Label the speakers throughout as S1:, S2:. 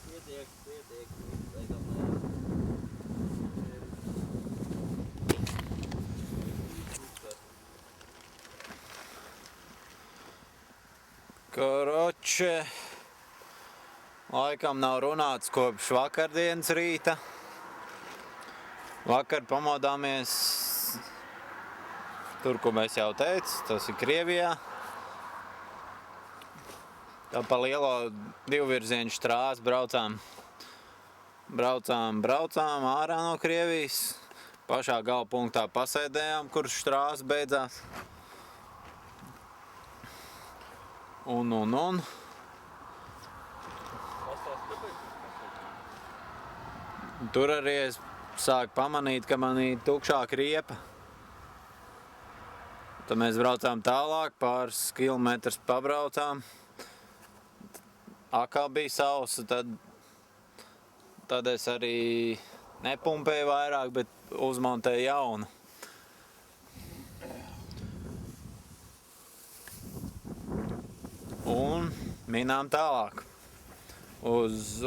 S1: Pietiek.
S2: Koroče, laikam nav runāts kopš vakardienas rīta. Vakar pamodāmies tur, ko mēs jau teicu, tas ir Krievijā. Tā pa lielo divvirzienu štrāzi braucām ārā no Krievijas. Pašā gala punktā pasēdējām, kur štrāze beidzās. Un. Tur arī es sāku pamanīt, ka man ir tukšāka riepa. Tad mēs braucām tālāk, pāris kilometrus pabraucām. Akā bija sausa, tad es arī nepumpēju vairāk, bet uzmontēju jaunu. Un minām tālāk uz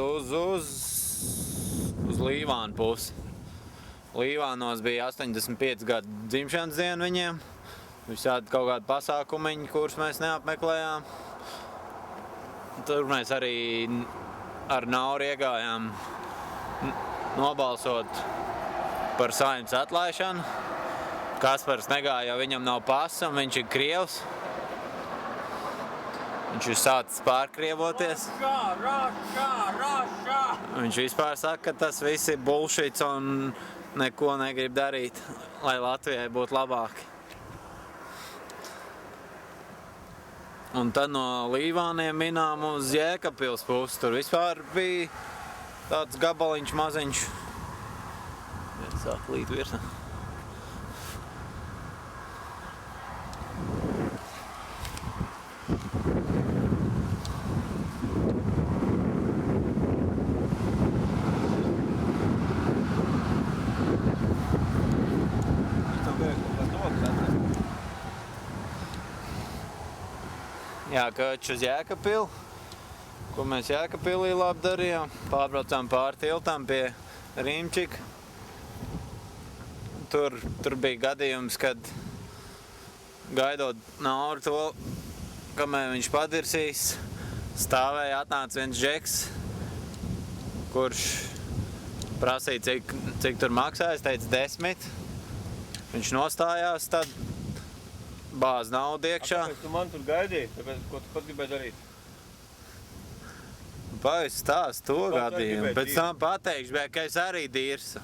S2: Līvānu pusi. Līvānos bija 85 gadu dzimšanas diena viņiem. Visādi kaut kādi pasākumiņi, kurus mēs neapmeklējām. Tur mēs arī ar Nauru iegājām nobalsot par Saeimas atlaišanu. Kaspars negāja, jo viņam nav pasa un viņš ir krievs. Viņš ir sācis pārkrievoties. Viņš vispār saka, ka tas viss ir bullshits un neko negrib darīt, lai Latvijai būtu labāk. Un tad no Līvāniem minām uz Jēkabpils pusi. Tur vispār bija tāds gabaliņš maziņš. Sāk līt virsā. Jā, kaķis uz Jēkabpilu, ko mēs Jēkabpilī labi darījām. Pārbraucām pāri tiltām pie Rīmčika. Tur bija gadījums, kad gaidot Nauru to, kamēr viņš padirsīs, stāvēja, atnāca viens džeks, kurš prasīja, cik tur maksāja. Es teicu 10. Viņš nostājās, tad bāz naudu iekšā.
S1: Kāpēc tu man tur gaidīji? Tāpēc, ko tu pat gribēji darīt?
S2: Pagaid stāst to gadījumu, pēc tam pateikšu, ka es arī dirsu.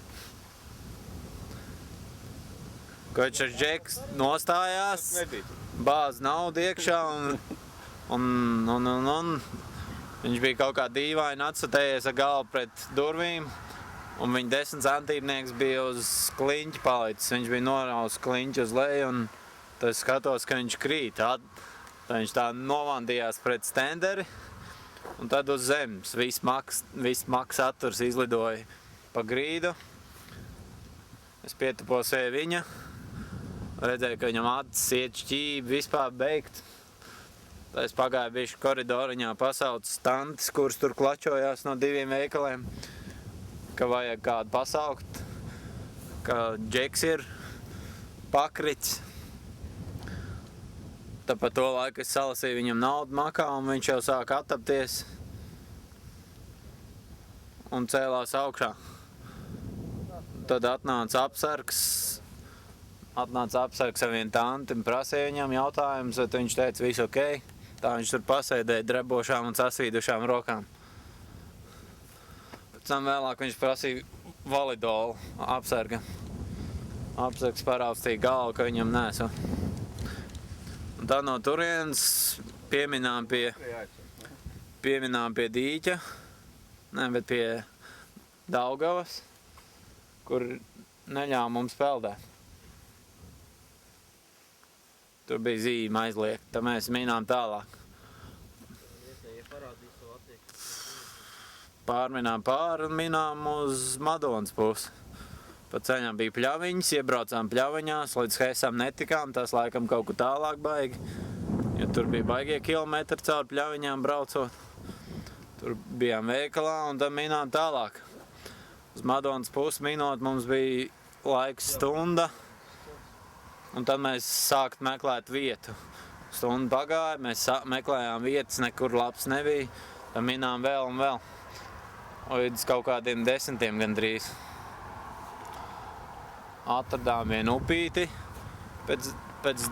S2: Koč ar džeks nostājās, bāz naudu iekšā un viņš bija kaut kā dīvaini atsatējies ar galvu pret durvīm. Un viņa 10 centībnieks bija uz kliņķi palicis. Viņš bija norausis kliņķi uz leju un tad es skatos, ka viņš krīt. Tad viņš tā novandījās pret stenderi un tad uz zemes. Viss maks atturs izlidoja pa grīdu. Es pietupos pie viņa. Redzēju, ka viņam acis iet šķībi vispār beigt. Tad es pagāju bišķi koridoriņā pasaucis tantes, kuras tur klačojās no 2 veikaliem. Ka vajag kādu pasaukt, ka džeks ir pakrits. Tad pa to laiku es salasīju viņam naudu makā un viņš jau sāk attapties un cēlās augšā. Tad atnāca apsargs ar vienu tanti un prasīja viņam jautājumus, bet viņš teica, viss ok. Tā viņš tur pasēdēja drebošām un sasvīdušām rokām. Pēc tam vēlāk viņš prasīja validolu apsarga. Apsargs parāstīja galvu, ka viņam nesu. Un tad no turienes pieminām pie dīķa, bet pie Daugavas, kur neļāva mums peldēt. Tur bija zīme aizliegta, tad mēs minām tālāk. Pārminām pāri un minām uz Madonas pusi. Pa ceļām bija pļaviņas, iebraucām pļaviņās, līdz Hesam netikām, tas laikam kaut kur tālāk baigi. Jo tur bija baigie kilometri caur pļaviņām braucot. Tur bijām veikalā un tad minām tālāk. Uz Madonas pusi minot mums bija laiks stunda. Un tad mēs sākt meklēt vietu. Stunda pagāja, mēs meklējām vietas, nekur labs nebija. Tad minām vēl un vēl. Līdz kaut kādiem 10 gandrīz. Atradām vienu upīti pēc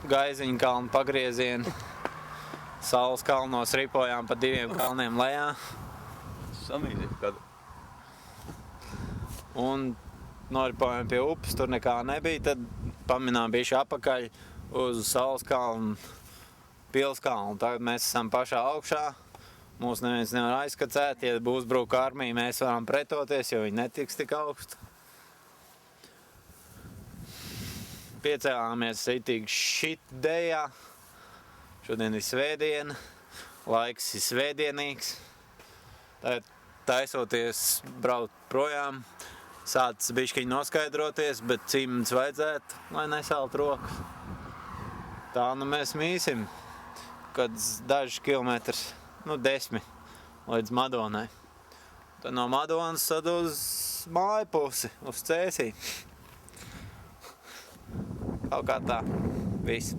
S2: Gaiziņa kalna pagrieziena. Saules kalnos ripojām pa 2 kalniem lejā.
S1: Samīdzi kādu.
S2: Un noripojām pie upes, tur nekā nebija. Tad paminām bišķi apakaļ uz Saules kalnu, Pilskalnu. Tagad mēs esam pašā augšā. Mūs neviens nevar aizkacēt. Ja būs bruka armija, mēs varam pretoties, jo viņi netiks tik augstu. Piecēlāmies ritīgi šit dejā. Šodien ir svētdiena. Laiks ir svētdienīgs. Tagad taisoties braukt projām. Sācis bišķiņ noskaidroties, bet cimds vajadzētu, lai nesalt rokas. Tā nu mēs mīsim, kad dažus kilometrus, 10 līdz Madonai. Tad no Madonas tad uz māju pusi, uz Cēsī. Kaut kā tā. Viss.